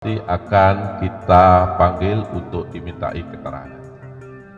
Nanti akan kita panggil untuk dimintai keterangan.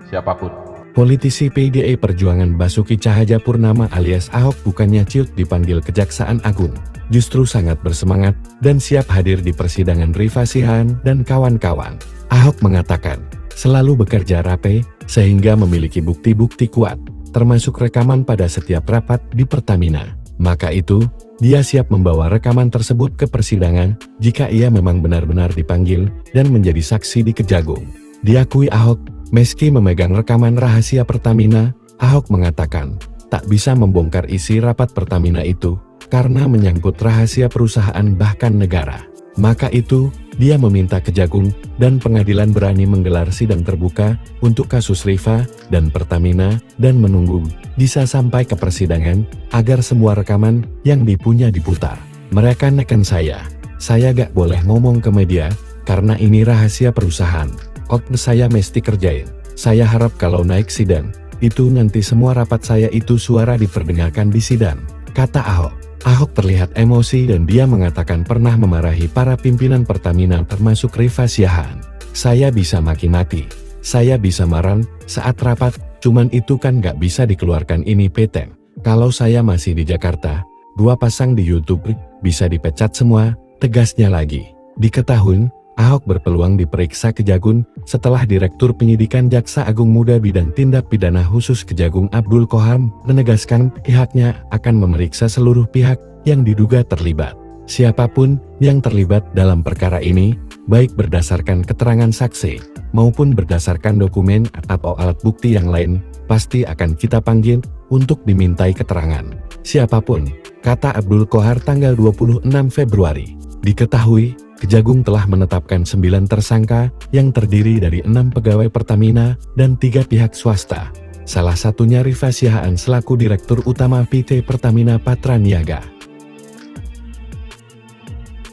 Siapapun. Politisi PDI Perjuangan Basuki Cahayapurnama alias Ahok bukannya ciut dipanggil Kejaksaan Agung, justru sangat bersemangat dan siap hadir di persidangan Rifa Sihan dan kawan-kawan. Ahok mengatakan, selalu bekerja rapi, sehingga memiliki bukti-bukti kuat, termasuk rekaman pada setiap rapat di Pertamina. Maka itu, dia siap membawa rekaman tersebut ke persidangan jika ia memang benar-benar dipanggil dan menjadi saksi di Kejagung. Diakui Ahok, meski memegang rekaman rahasia Pertamina, Ahok mengatakan tak bisa membongkar isi rapat Pertamina itu karena menyangkut rahasia perusahaan bahkan negara. Maka itu, dia meminta Kejagung dan pengadilan berani menggelar sidang terbuka untuk kasus Rifa dan Pertamina dan menunggu bisa sampai ke persidangan agar semua rekaman yang dipunya diputar. Mereka neken saya gak boleh ngomong ke media karena ini rahasia perusahaan. Saya mesti kerjain. Saya harap kalau naik sidang, itu nanti semua rapat saya itu suara diperdengarkan di sidang, kata Ahok. Ahok terlihat emosi dan dia mengatakan pernah memarahi para pimpinan Pertamina termasuk Rifa Sihan. Saya bisa maki-maki, saya bisa marah saat rapat, cuman itu kan gak bisa dikeluarkan ini PT. Kalau saya masih di Jakarta, 2 pasang di YouTube, bisa dipecat semua, tegasnya lagi. Diketahui, Ahok berpeluang diperiksa Kejagung setelah Direktur Penyidikan Jaksa Agung Muda Bidang Tindak Pidana Khusus Kejagung Abdul Qohar menegaskan pihaknya akan memeriksa seluruh pihak yang diduga terlibat. Siapapun yang terlibat dalam perkara ini, baik berdasarkan keterangan saksi maupun berdasarkan dokumen atau alat bukti yang lain, pasti akan kita panggil untuk dimintai keterangan. Siapapun, kata Abdul Qohar tanggal 26 Februari. Diketahui, Kejagung telah menetapkan 9 tersangka yang terdiri dari 6 pegawai Pertamina dan 3 pihak swasta. Salah satunya Rifa Sihan selaku Direktur Utama PT Pertamina Patraniaga.